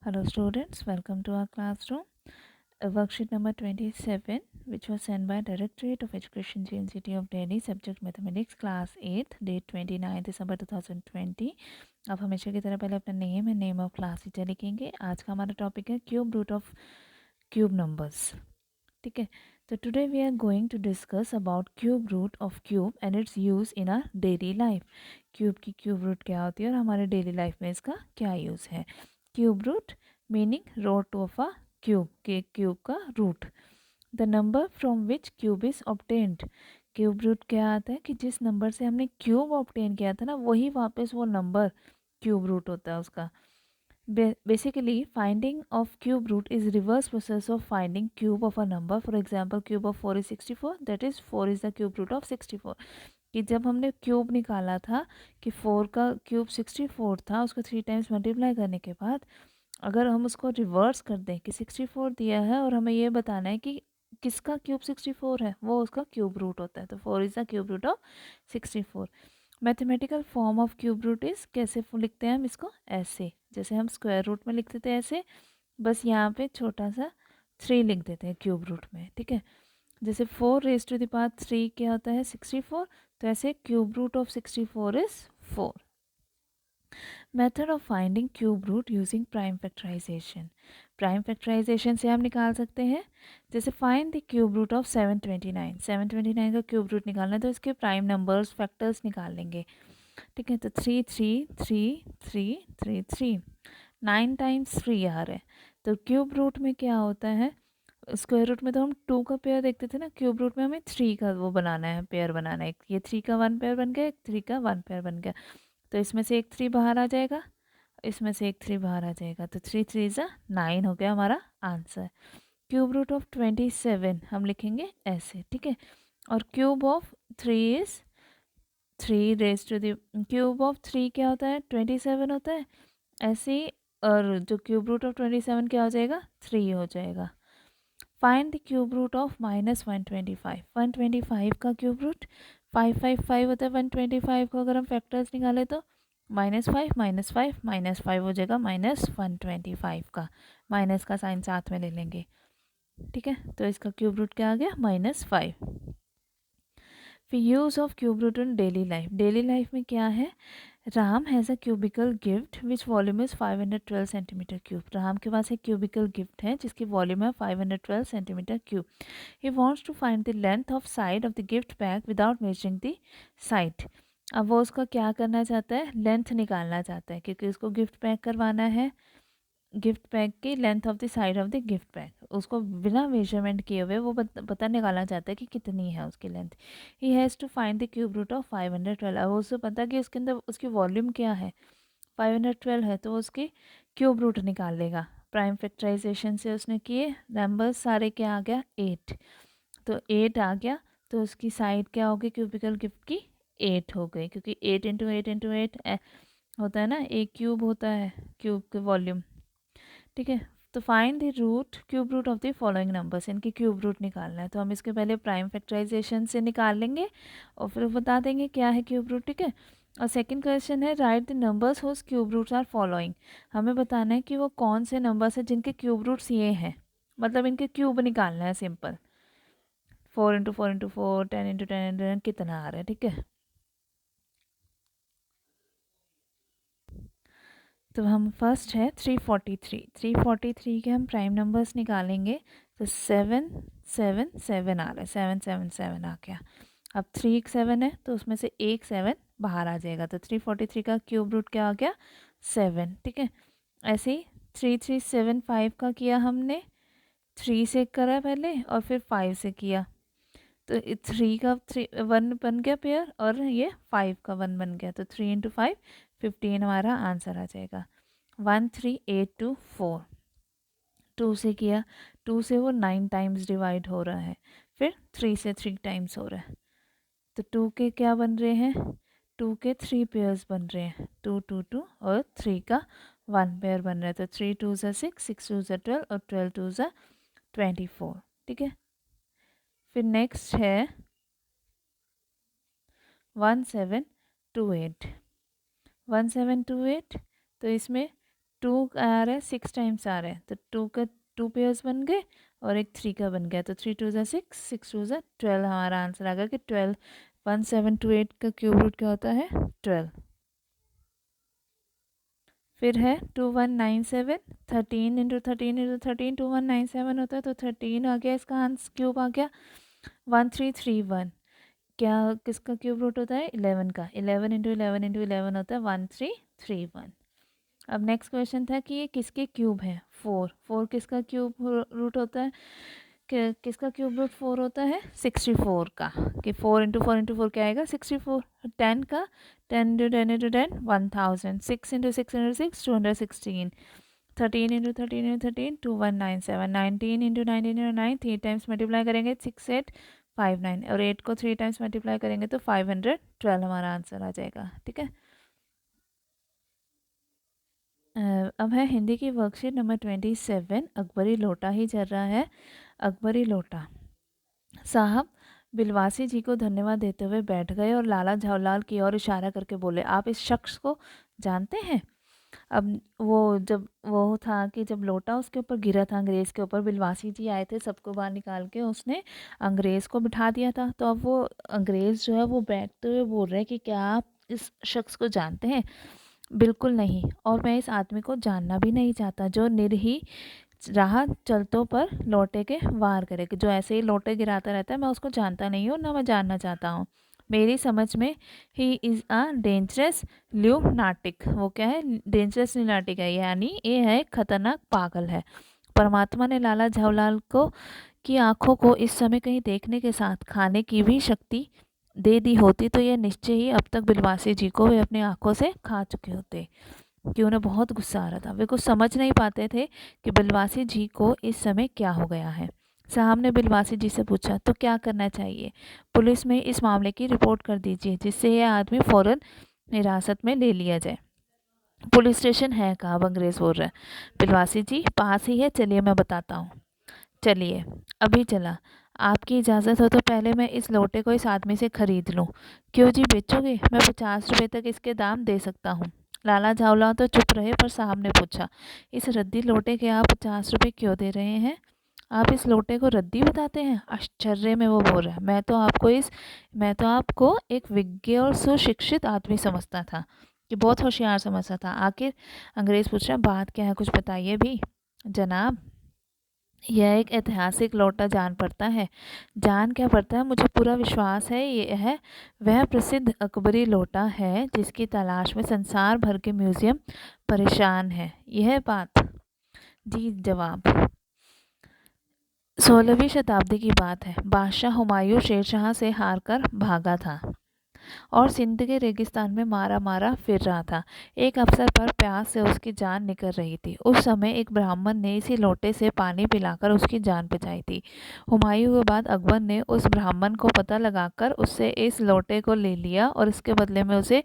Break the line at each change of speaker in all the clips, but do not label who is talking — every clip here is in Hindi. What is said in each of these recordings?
Hello students, welcome to our classroom. Worksheet number 27 which was sent by Directorate of Education JNCT of Delhi, subject mathematics, class 8, date 29 दिसंबर 2020. अब हमेशा की तरह पहले अपना name and name of class teacher लिखेंगे. आज का हमारा टॉपिक है cube root of cube numbers. ठीक है, तो today we are going to discuss about cube root of cube and its use in our daily life. Cube की क्यूब रूट क्या होती है और हमारे डेली लाइफ में इसका क्या यूज़ है. Cube root meaning root of a cube, के क्यूब का root. The number from which cube is obtained. Cube root क्या आता है कि जिस नंबर से हमने क्यूब ऑब्टेन किया था ना, वही वापस वो नंबर क्यूब रूट होता है उसका. Basically, finding of cube root is reverse process of finding cube of a number. For example, cube of 4 is 64. That is 4 is the cube root of 64. कि जब हमने क्यूब निकाला था कि 4 का क्यूब 64 था, उसको 3 टाइम्स मल्टीप्लाई करने के बाद अगर हम उसको रिवर्स कर दें कि 64 दिया है और हमें ये बताना है कि किसका क्यूब 64 है, वो उसका क्यूब रूट होता है. तो 4 is the cube root of 64. Mathematical form of cube root is, कैसे लिखते हैं हम इसको, ऐसे जैसे हम स्क्वायर रूट में लिखते थे ऐसे, बस यहाँ पे छोटा सा 3 लिख देते हैं क्यूब रूट में. ठीक है, जैसे 4 रेज टू द पावर 3 क्या होता है 64, तो ऐसे cube root of 64 is 4. Method of finding cube root using prime factorisation. Prime factorisation से हम निकाल सकते हैं. जैसे find the cube root of 729. 729 का क्यूब रूट निकालना है तो इसके प्राइम नंबर्स फैक्टर्स निकाल लेंगे. ठीक है, तो 3 3 3 3 3 3 9 टाइम्स 3 आ रहा है. तो क्यूब रूट में क्या होता है, स्क्वायर रूट में तो हम 2 का पेयर देखते थे ना, क्यूब रूट में हमें 3 का वो बनाना है, पेयर बनाना है. ये 3 का 1 पेयर बन गया, एक 3 का 1 पेयर बन गया. तो इसमें से एक 3 बाहर आ जाएगा, इसमें से एक 3 बाहर आ जाएगा, तो 3 3 ज़ा 9 हो गया हमारा आंसर. क्यूब रूट ऑफ 27 हम लिखेंगे ऐसे. ठीक है, और cube of 3 is 3 raise to the cube of 3 क्या होता है 27 होता है ऐसे ही. और जो क्यूब रूट ऑफ 27 क्या हो जाएगा 3 हो जाएगा. Find the cube root of -125. 125 का क्यूब रूट 555 होता है. 125 को अगर हम फैक्टर्स निकालें तो -5 -5 -5 हो जाएगा -125 का. माइनस का साइन साथ में ले लेंगे. ठीक है, तो इसका क्यूब रूट क्या आ गया -5. फिर use of cube root in daily life. Daily life में क्या है, Ram has a cubical gift which volume is 512 centimetre cube. Ram के पास एक क्यूबिकल गिफ्ट है जिसकी वॉल्यूम है 512 centimetre cube. He wants to find the length of side of the gift bag without measuring the side. अब वो उसका क्या करना चाहता है, लेंथ निकालना चाहता है क्योंकि उसको गिफ्ट पैक करवाना है. गिफ्ट बैग की length of the side of the gift bag उसको बिना मेजरमेंट किए हुए वो पता निकालना चाहता है कि कितनी है उसकी length. He has to find the cube root of 512. अब उसको पता कि उसके अंदर उसकी वॉल्यूम क्या है 512 है, तो वो उसकी क्यूब रूट निकाल लेगा. प्राइम फैक्टराइजेशन से उसने किए, नंबर्स सारे क्या आ गया 8. तो 8 आ गया, तो उसकी साइड क्या होगी क्यूबिकल गिफ्ट की 8 हो गई, क्योंकि 8 इंटू 8 इंटू 8 होता है ना, एक क्यूब होता है क्यूब के वॉल्यूम. ठीक है, तो find the root cube root of the following numbers. इनकी क्यूब रूट निकालना है, तो हम इसके पहले प्राइम फैक्टराइजेशन से निकाल लेंगे और फिर बता देंगे क्या है क्यूब रूट. ठीक है, और सेकंड क्वेश्चन है write the numbers whose cube roots are following. हमें बताना है कि वो कौन से नंबर्स हैं जिनके क्यूब रूट्स ये हैं, मतलब इनके क्यूब निकालना है. सिंपल 4 इंटू 4 इंटू 4 10 इंटू 10 कितना आ रहा है. ठीक है, तो हम फर्स्ट है 343. 343 के हम प्राइम नंबर्स निकालेंगे, तो 7 7 7 आ रहा है, 7 7 7 आ गया. अब 3 एक 7 है तो उसमें से एक 7 बाहर आ जाएगा, तो 343 का क्यूब रूट क्या आ गया 7. ठीक है, ऐसे ही 3375 का किया हमने, 3 से करा पहले और फिर 5 से किया, तो 3 का 1 बन गया पेयर और ये 5 का 1 बन गया, तो 3 इंटू 5 15 हमारा आंसर आ जाएगा. 13824. 2 से किया, 2 से वो 9 टाइम्स डिवाइड हो रहा है, फिर 3 से 3 टाइम्स हो रहा है, तो 2 के क्या बन रहे हैं 2 के 3 पेयर्स बन रहे हैं, 2 2 2 और 3 का 1 पेयर बन रहा है, तो 3 2 ज़ा 6 6 2 ज़ा 12 और 12 2 ज़ा 24. ठीक है, फिर नेक्स्ट है 1728. 1728, तो इसमें 2 आ रहा है, 6 टाइम्स आ रहा है, तो 2 का 2 पेयर्स बन गए और एक 3 का बन गया, तो 3 2 ज़ा 6, 6 2 ज़ा 12 हमारा आंसर आ गया कि 12। 1728 का क्यूब रूट क्या होता है? 12। फिर है 2197, 13 इंटू 13 इंटू 13 2197 होता है, तो 13 आ गया, इसका आंसर क्यूब आ गया 1331। क्या किसका क्यूब रूट होता है? 11 का। 11 इंटू 11 इंटू 11 होता है 1331। अब नेक्स्ट क्वेश्चन था कि ये किसके क्यूब है? 4। 4 किसका क्यूब रूट होता है? किसका क्यूब रूट 4 होता है? 64 का। कि 4 इंटू 4 इंटू 4 क्या आएगा? 64। 10 का 10 into 10 into 10 1000। 6 into 6 into 6 216। 13 into 13 into 13 2197। 19 into 19 into 9 3 times multiply करेंगे 6859 और 8 को 3 टाइम्स मल्टीप्लाई करेंगे तो 512 हमारा आंसर आ जाएगा। ठीक है। अब है हिंदी की वर्कशीट नंबर 27। अकबरी लोटा ही चल रहा है। अकबरी लोटा। साहब बिलवासी जी को धन्यवाद देते हुए बैठ गए और लाला झावलाल की ओर इशारा करके बोले, आप इस शख्स को जानते हैं? अब वो जब वो था कि जब लोटा उसके ऊपर गिरा था अंग्रेज़ के ऊपर, बिलवासी जी आए थे, सबको बाहर निकाल के उसने अंग्रेज़ को बिठा दिया था। तो अब वो अंग्रेज़ जो है वो बैठते हुए बोल रहे हैं कि क्या आप इस शख्स को जानते हैं? बिल्कुल नहीं, और मैं इस आदमी को जानना भी नहीं चाहता जो निरही राह चलतों पर लोटे के वार करे, कि जो ऐसे ही लोटे गिराता रहता है, मैं उसको जानता नहीं हूँ, ना मैं जानना चाहता हूँ। मेरी समझ में ही इज़ अ डेंजरस ल्यूनाटिक। वो क्या है? डेंजरस ल्यूनाटिक है, यानी ये है खतरनाक पागल है। परमात्मा ने लाला झावलाल को की आंखों को इस समय कहीं देखने के साथ खाने की भी शक्ति दे दी होती तो यह निश्चय ही अब तक बिलवासी जी को वे अपनी आंखों से खा चुके होते। कि उन्हें बहुत गुस्सा आ रहा था। वे कुछ समझ नहीं पाते थे कि बिलवासी जी को इस समय क्या हो गया है। साहब ने बिलवासी जी से पूछा, तो क्या करना चाहिए? पुलिस में इस मामले की रिपोर्ट कर दीजिए जिससे यह आदमी फ़ौरन हिरासत में ले लिया जाए। पुलिस स्टेशन है कहाँ? अंग्रेज़ बोल रहा है। बिलवासी जी पास ही है, चलिए मैं बताता हूँ। चलिए अभी चला। आपकी इजाज़त हो तो पहले मैं इस लोटे को इस आदमी से खरीद लूँ। क्यों जी, बेचोगे? मैं 50 रुपये तक इसके दाम दे सकता हूँ। लाला झावला तो चुप रहे, पर साहब ने पूछा, इस रद्दी लोटे के आप 50 रुपये क्यों दे रहे हैं? आप इस लोटे को रद्दी बताते हैं? आश्चर्य में वो बोल रहा है, मैं तो आपको एक विज्ञ और सुशिक्षित आदमी समझता था, कि बहुत होशियार समझता था। आखिर अंग्रेज़ पूछ रहा, बात क्या है, कुछ बताइए भी। जनाब, यह एक ऐतिहासिक लोटा जान पड़ता है। जान क्या पड़ता है, मुझे पूरा विश्वास है ये है वह प्रसिद्ध अकबरी लोटा है जिसकी तलाश में संसार भर के म्यूज़ियम परेशान है। यह बात? जी जवाब। 16वीं शताब्दी की बात है। बादशाह हुमायूं शेरशाह से हार कर भागा था और सिंध के रेगिस्तान में मारा मारा फिर रहा था। एक अवसर पर प्यास से उसकी जान निकल रही थी। उस समय एक ब्राह्मण ने इसी लोटे से पानी पिलाकर उसकी जान बचाई थी। हुमायूं के बाद अकबर ने उस ब्राह्मण को पता लगाकर उससे इस लोटे को ले लिया और इसके बदले में उसे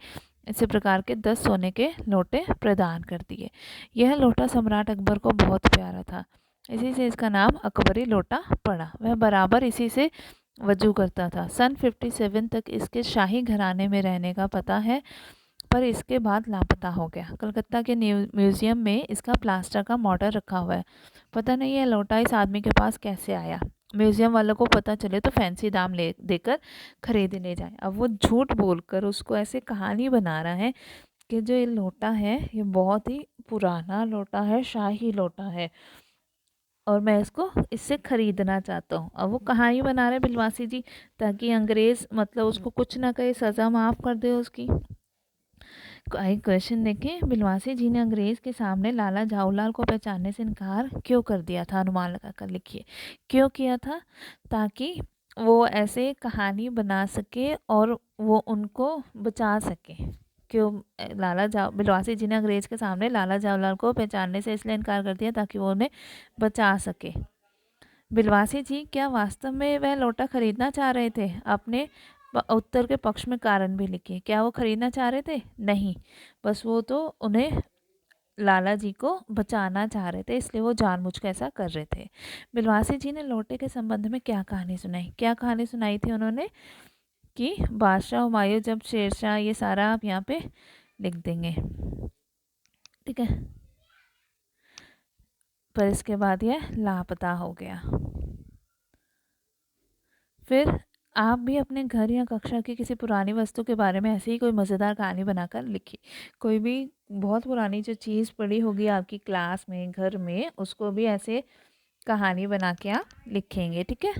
इसी प्रकार के 10 सोने के लोटे प्रदान कर दिए। यह लोटा सम्राट अकबर को बहुत प्यारा था, इसी से इसका नाम अकबरी लोटा पड़ा। वह बराबर इसी से वजू करता था। सन 57 तक इसके शाही घराने में रहने का पता है, पर इसके बाद लापता हो गया। कलकत्ता के म्यूज़ियम में इसका प्लास्टर का मॉडल रखा हुआ है। पता नहीं यह लोटा इस आदमी के पास कैसे आया। म्यूज़ियम वालों को पता चले तो फैंसी दाम ले देकर खरीद ले जाए। अब वो झूठ बोलकर उसको ऐसे कहानी बना रहा है कि जो ये लोटा है ये बहुत ही पुराना लोटा है, शाही लोटा है, और मैं इसको इससे ख़रीदना चाहता हूँ। अब वो कहानी बना रहे बिलवासी जी ताकि अंग्रेज़ मतलब उसको कुछ ना कहे, सज़ा माफ़ कर दे उसकी। आई क्वेश्चन देखें, बिलवासी जी ने अंग्रेज़ के सामने लाला झावलाल को पहचानने से इनकार क्यों कर दिया था? अनुमान लगा कर लिखिए क्यों किया था। ताकि वो ऐसे कहानी बना सके और वो उनको बचा सके। क्यों बिलवासी जी ने अंग्रेज़ के सामने लाला झावलाल को पहचानने से इसलिए इनकार कर दिया ताकि वो उन्हें बचा सके। बिलवासी जी क्या वास्तव में वह लोटा खरीदना चाह रहे थे? अपने उत्तर के पक्ष में कारण भी लिखिए। क्या वो खरीदना चाह रहे थे? नहीं, बस वो तो उन्हें लाला जी को बचाना चाह रहे थे, इसलिए वो जानबूझकर ऐसा कर रहे थे। बिलवासी जी ने लोटे के संबंध में क्या कहानी सुनाई? क्या कहानी सुनाई थी उन्होंने कि बादशाह हुमायूं जब शेरशाह, ये सारा आप यहाँ पे लिख देंगे। ठीक है। पर इसके बाद ये लापता हो गया। फिर आप भी अपने घर या कक्षा की किसी पुरानी वस्तु के बारे में ऐसे ही कोई मज़ेदार कहानी बनाकर लिखिए। कोई भी बहुत पुरानी जो चीज़ पड़ी होगी आपकी क्लास में, घर में, उसको भी ऐसे कहानी बना के आप लिखेंगे, ठीक है।